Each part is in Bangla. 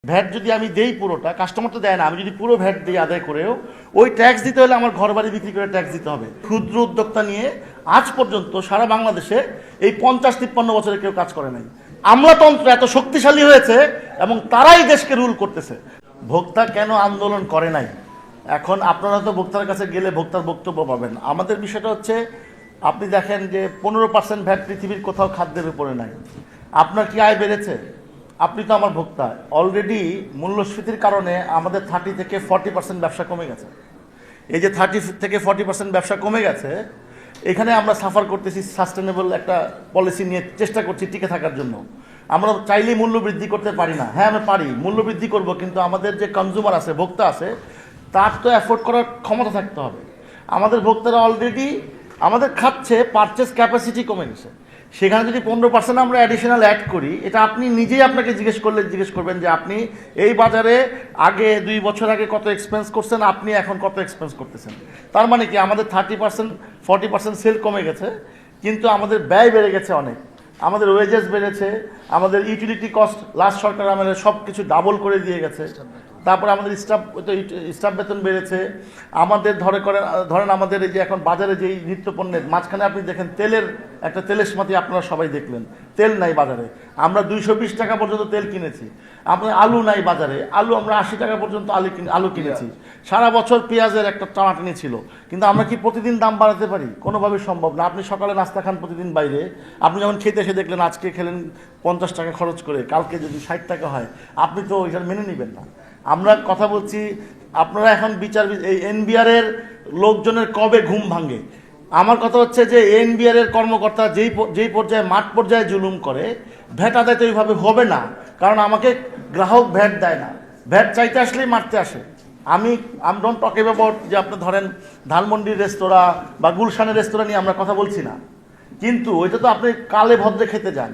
ভ্যাট যদি আমি দেই পুরোটা, কাস্টমার তো দেয় না, আমি যদি পুরো ভ্যাট দিই আদায় করেও ওই ট্যাক্স দিতে হলে আমার ঘর বাড়ি বিক্রি করে ট্যাক্স দিতে হবে। ক্ষুদ্র উদ্যোক্তা নিয়ে আজ পর্যন্ত সারা বাংলাদেশে এই 50-53 বছরে কেউ কাজ করে নাই। আমলাতন্ত্র এত শক্তিশালী হয়েছে এবং তারাই দেশকে রুল করতেছে। ভোক্তা কেন আন্দোলন করে নাই, এখন আপনারা তো ভোক্তার কাছে গেলে ভোক্তার বক্তব্য পাবেন। আমাদের বিষয়টা হচ্ছে, আপনি দেখেন যে 15% ভ্যাট পৃথিবীর কোথাও খাদ্যের উপরে নাই। আপনার কি আয় বেড়েছে? আপনি তো আমার ভোক্তা। অলরেডি মূল্যস্ফীতির কারণে আমাদের 30 থেকে 40% ব্যবসা কমে গেছে। এই যে 30 থেকে 40% ব্যবসা কমে গেছে, এখানে আমরা সাফার করতেছি সাস্টেনেবল একটা পলিসি নিয়ে চেষ্টা করছি টিকে থাকার জন্য। আমরা চাইলেই মূল্য বৃদ্ধি করতে পারি না। হ্যাঁ, আমরা পারি, মূল্য বৃদ্ধি করব, কিন্তু আমাদের যে কনজিউমার আছে, ভোক্তা আছে, তার তো অ্যাফোর্ড করার ক্ষমতা থাকতে হবে। আমাদের ভোক্তারা অলরেডি আমাদের খাচ্ছে, পারচেস ক্যাপাসিটি কমে গেছে। সেখানে যদি 15% আমরা অ্যাডিশনাল অ্যাড করি, এটা আপনি নিজেই আপনাকে জিজ্ঞেস করবেন যে আপনি এই বাজারে আগে 2 বছর আগে কত এক্সপেন্স করছেন, আপনি এখন কত এক্সপেন্স করতেছেন। তার মানে কি, আমাদের 30% 40% সেল কমে গেছে, কিন্তু আমাদের ব্যয় বেড়ে গেছে অনেক। আমাদের ওয়েজেস বেড়েছে, আমাদের ইউটিলিটি কস্ট লাস্ট সরকার আমাদের সব কিছু ডাবল করে দিয়ে গেছে। তারপরে আমাদের স্টাফ বেতন বেড়েছে। আমাদের ধরেন আমাদের এই যে এখন বাজারে যেই নিত্যপণ্যের মাঝখানে আপনি দেখেন তেলের একটা তেলেসমাতি, আপনারা সবাই দেখলেন, তেল নাই বাজারে। আমরা 220 টাকা পর্যন্ত তেল কিনেছি। আপনার আলু নাই বাজারে, আমরা 80 টাকা পর্যন্ত আলু কিনেছি। সারা বছর পেঁয়াজের একটা টানাটানি ছিল, কিন্তু আমরা কি প্রতিদিন দাম বাড়াতে পারি? কোনোভাবে সম্ভব না। আপনি সকালে নাস্তা খান প্রতিদিন বাইরে, আপনি যখন খেতে এসে দেখলেন আজকে খেলেন 50 টাকা খরচ করে, কালকে যদি 60 টাকা হয়, আপনি তো ওইটা মেনে নেবেন না। আমরা কথা বলছি, আপনারা এখন এই এনবিআর-এর লোকজনের কবে ঘুম ভাঙে? আমার কথা হচ্ছে যে এনবিআর-এর কর্মকর্তা যেই পর্যায়ে মাঠ পর্যায়ে জুলুম করে, ভ্যাট আদায় তো এইভাবে হবে না। কারণ আমাকে গ্রাহক ভ্যাট দেয় না, ভ্যাট চাইতে আসলেই মারতে আসে। আমি ডোন্ট টক অ্যাবাউট যে আপনি ধরেন ধানমন্ডির রেস্তোরাঁ বা গুলশানের রেস্তোরাঁ নিয়ে আমরা কথা বলছি না, কিন্তু ওইটা তো আপনি কালে ভদ্রে খেতে যান,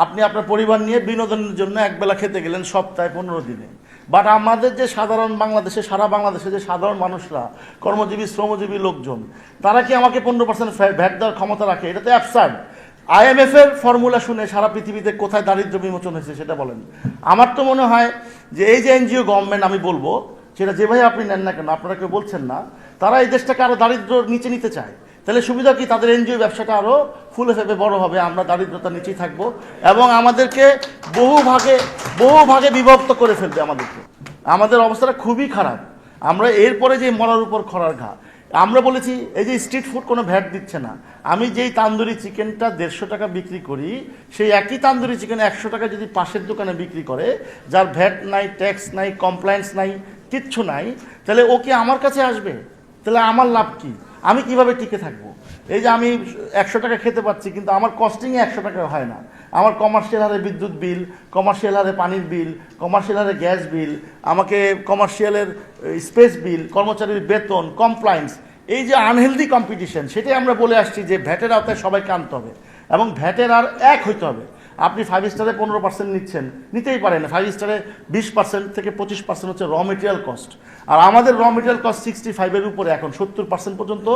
আপনি আপনার পরিবার নিয়ে বিনোদনের জন্য একবেলা খেতে গেলেন সপ্তাহে 15 দিনে। বাট আমাদের যে সাধারণ বাংলাদেশে, সারা বাংলাদেশে যে সাধারণ মানুষরা, কর্মজীবী শ্রমজীবী লোকজন, তারা কি আমাকে 15% ভ্যাট দেওয়ার ক্ষমতা রাখে? এটা তো অ্যাবসার্ড। IMF-এর ফর্মুলা শুনে সারা পৃথিবীতে কোথায় দারিদ্র্য বিমোচন হয়েছে সেটা বলেন। আমার তো মনে হয় যে এই যে এনজিও গভর্নমেন্ট, আমি বলবো সেটা যেভাবে আপনি নেন না কেন, আপনারা কেউ বলছেন না, তারা এই দেশটাকে আরও দারিদ্র্যর নিচে নিতে চায়। তাহলে সুবিধা কি? তাদের এনজিও ব্যবসাটা আরও ফুলে ফেপে বড় হবে, আমরা দারিদ্রতার নিচেই থাকবো এবং আমাদেরকে বহু ভাগে বিভক্ত করে ফেলবে আমাদেরকে। আমাদের অবস্থাটা খুবই খারাপ। আমরা এরপরে যে মরার উপর খরার ঘা, আমরা বলেছি এই যে স্ট্রিট ফুড কোনো ভ্যাট দিচ্ছে না। আমি যেই তান্দুরি চিকেনটা 150 টাকা বিক্রি করি, সেই একই তান্দুরি চিকেন 100 টাকা যদি পাশের দোকানে বিক্রি করে, যার ভ্যাট নাই, ট্যাক্স নাই, কমপ্লায়েন্স নাই, কিচ্ছু নাই, তাহলে ও কি আমার কাছে আসবে? তাহলে আমার লাভ কি? আমি কিভাবে টিকে থাকবো? এই যে আমি 100 টাকা খেতে পাচ্ছি, কিন্তু আমার কস্টিংয়ে 100 টাকা হয় না। আমার কমার্শিয়াল হারে বিদ্যুৎ বিল, কমার্শিয়াল হারে পানির বিল, কমার্শিয়াল হারে গ্যাস বিল, আমাকে কমার্শিয়ালের স্পেস বিল, কর্মচারীর বেতন, কমপ্লায়েন্স, এই যে আনহেলদি কম্পিটিশন, সেটাই আমরা বলে আসছি যে ভ্যাটের আওতায় সবাইকে আনতে হবে এবং ভ্যাটের আর এক হইতে হবে। আপনি 5 স্টারে 15% নিচ্ছেন, নিতেই পারেন। 5 স্টারে 20% থেকে 25% হচ্ছে র মেটেরিয়াল কস্ট, আর আমাদের র মেটেরিয়াল কস্ট 65-এর উপরে, এখন 70% পর্যন্ত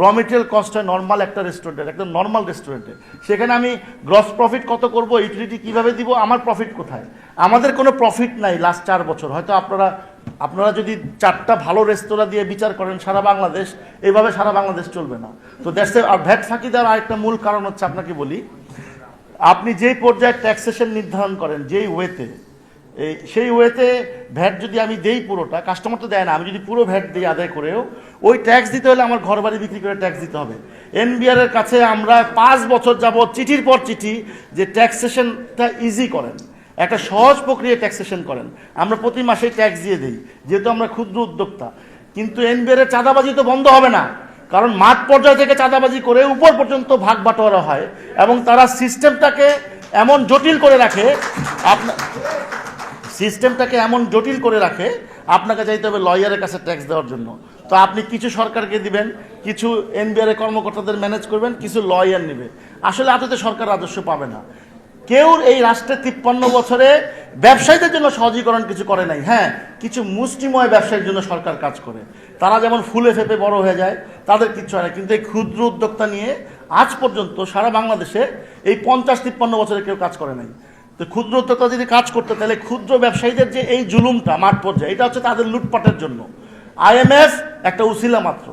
র মেটেরিয়াল কস্ট হয় নর্মাল একটা রেস্টুরেন্টের, একদম নর্মাল রেস্টুরেন্টে। সেখানে আমি গ্রস প্রফিট কত করব, ইউটিলিটি কীভাবে দিব, আমার প্রফিট কোথায়? আমাদের কোনো প্রফিট নাই লাস্ট 4 বছর। হয়তো আপনারা যদি 4টা ভালো রেস্তোরাঁ দিয়ে বিচার করেন সারা বাংলাদেশ, এইভাবে সারা বাংলাদেশ চলবে না। তো দেশে আর ভ্যাট ফাঁকি দেওয়ার আরেকটা মূল কারণ হচ্ছে, আপনাকে বলি, আপনি যেই পর্যায়ে ট্যাক্সেশন নির্ধারণ করেন, যেই ওয়েতে, সেই ওয়েতে ভ্যাট যদি আমি দেই পুরোটা, কাস্টমার তো দেয় না, আমি যদি পুরো ভ্যাট দিই আদায় করেও ওই ট্যাক্স দিতে হলে আমার ঘর বাড়ি বিক্রি করে ট্যাক্স দিতে হবে। এনবিআর-এর কাছে আমরা 5 বছর যাবত চিঠির পর চিঠি যে ট্যাক্সেশনটা ইজি করেন, একটা সহজ প্রক্রিয়া ট্যাক্সেশন করেন, আমরা প্রতি মাসেই ট্যাক্স দিয়ে দিই, যেহেতু আমরা ক্ষুদ্র উদ্যোক্তা। কিন্তু এনবিআর-এর চাঁদাবাজি তো বন্ধ হবে না, কারণ মাঠ পর্যায় থেকে চাঁদাবাজি করে উপর পর্যন্ত ভাগ বাটোয়ারা হয় এবং তারা সিস্টেমটাকে এমন জটিল করে রাখে, আপনাকে চাইতে হবে লয়ারের কাছে ট্যাক্স দেওয়ার জন্য। তো আপনি কিছু সরকারকে দিবেন, কিছু এনবিআর-এর কর্মকর্তাদের ম্যানেজ করবেন, কিছু লয়ার নেবে। আসলে আদতে সরকার রাজস্ব পাবে না। কেউ এই রাষ্ট্রে 53 বছরে ব্যবসায়ীদের জন্য সহজীকরণ কিছু করে নাই। হ্যাঁ, কিছু মুষ্টিময় ব্যবসায়ীর জন্য সরকার কাজ করে, তারা যেমন ফুলে ফেপে বড় হয়ে যায়, তাদের কিচ্ছু হয় না। কিন্তু এই ক্ষুদ্র উদ্যোক্তা নিয়ে আজ পর্যন্ত সারা বাংলাদেশে এই 50-53 বছরে কেউ কাজ করে নাই। তো ক্ষুদ্র উদ্যোক্তা যদি কাজ করতে, তাহলে ক্ষুদ্র ব্যবসায়ীদের যে এই জুলুমটা মাঠ পর্যায়ে, এটা হচ্ছে তাদের লুটপাটের জন্য। IMF একটা উসিলা মাত্র।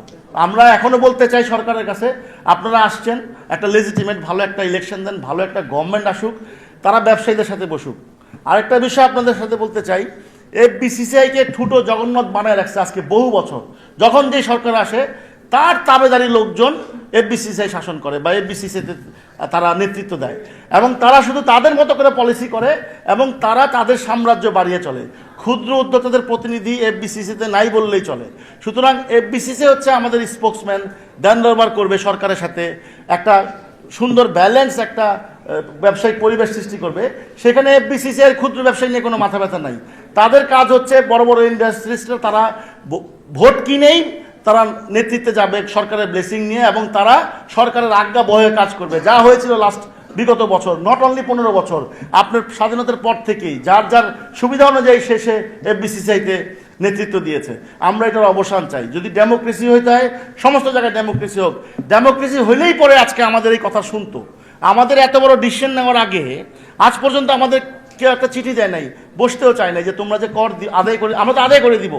আমরা এখনো বলতে চাই সরকারের কাছে, আপনারা আসছেন, একটা লেজিটিমেট ভালো একটা ইলেকশন দেন, ভালো একটা গভর্নমেন্ট আসুক, তারা ব্যবসায়ীদের সাথে বসুক। আরেকটা বিষয় আপনাদের সাথে বলতে চাই, FBCCI-কে ঠুটো জগন্নাথ বানায় রাখছে আজকে বহু বছর। যখন যে সরকার আসে, তার তাবেদারি লোকজন FBCCI শাসন করে বা FBCCI-তে তারা নেতৃত্ব দেয়, এবং তারা শুধু তাদের মতো করে পলিসি করে এবং তারা তাদের সাম্রাজ্য বাড়িয়ে চলে। ক্ষুদ্র উদ্যোক্তাদের প্রতিনিধি FBCCI-তে নাই বললেই চলে। সুতরাং FBCCI হচ্ছে আমাদের স্পোক্সম্যান, দেন দরবার করবে সরকারের সাথে, একটা সুন্দর ব্যালেন্স একটা ব্যবসায়িক পরিবেশ সৃষ্টি করবে। সেখানে FBCCI ক্ষুদ্র ব্যবসায়ী নিয়ে কোনো মাথা ব্যথা নাই। তাদের কাজ হচ্ছে বড় বড় ইন্ডাস্ট্রিজরা তারা ভোট কিনেই তারা নেতৃত্বে যাবে সরকারের ব্লেসিং নিয়ে, এবং তারা সরকারের আজ্ঞা বহে কাজ করবে, যা হয়েছিল লাস্ট বিগত বছর, নট অনলি 15 বছর, আপনার স্বাধীনতার পর থেকেই যার যার সুবিধা অনুযায়ী শেষে FBCCI-তে নেতৃত্ব দিয়েছে। আমরা এটার অবসান চাই। যদি ডেমোক্রেসি হইতে হয়, সমস্ত জায়গায় ডেমোক্রেসি হোক। ডেমোক্রেসি হইলেই পরে আজকে আমাদের এই কথা শুনতো। আমাদের এত বড় ডিসিশন নেওয়ার আগে আজ পর্যন্ত আমাদের কেউ একটা চিঠি দেয় নাই, বসতেও চায় নাই যে তোমরা যে কর আদায় করে, আমরা তো আদায় করে দিব,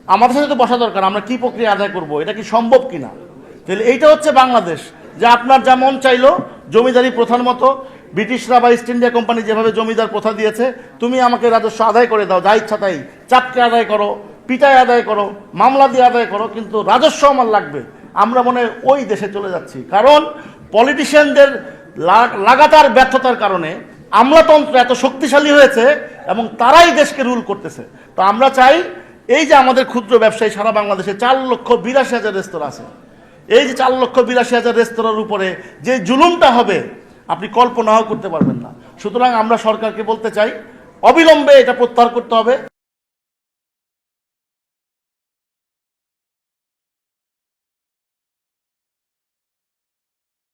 আমাদের সাথে তো বসা দরকার, আমরা কি প্রক্রিয়া আদায় করব, এটা কি সম্ভব কিনা। তাহলে এইটা হচ্ছে বাংলাদেশ, যে আপনার যা মন চাইলো জমিদারি প্রথার মতো, ব্রিটিশরা বা ইস্ট ইন্ডিয়া কোম্পানি যেভাবে জমিদার প্রথা দিয়েছে, তুমি আমাকে রাজস্ব আদায় করে দাও, যা ইচ্ছা তাই, চাপকে আদায় করো, পিটায় আদায় করো, মামলা দিয়ে আদায় করো, কিন্তু রাজস্ব আমার লাগবে। আমরা মনে হয় ওই দেশে চলে যাচ্ছি, কারণ পলিটিশিয়ানদের লাগাতার ব্যর্থতার কারণে আমলাতন্ত্র এত শক্তিশালী হয়েছে এবং তারাই দেশকে রুল করতেছে। তো আমরা চাই, এই যে আমাদের ক্ষুদ্র ব্যবসায়ী সারা বাংলাদেশে 4,82,000 রেস্তোরাঁ আছে, এই যে 4,82,000 রেস্তোরাঁর উপরে যে জুলুমটা হবে আপনি কল্পনাও করতে পারবেন না। সুতরাং আমরা সরকারকে বলতে চাই, অবিলম্বে এটা প্রত্যাহার করতে হবে।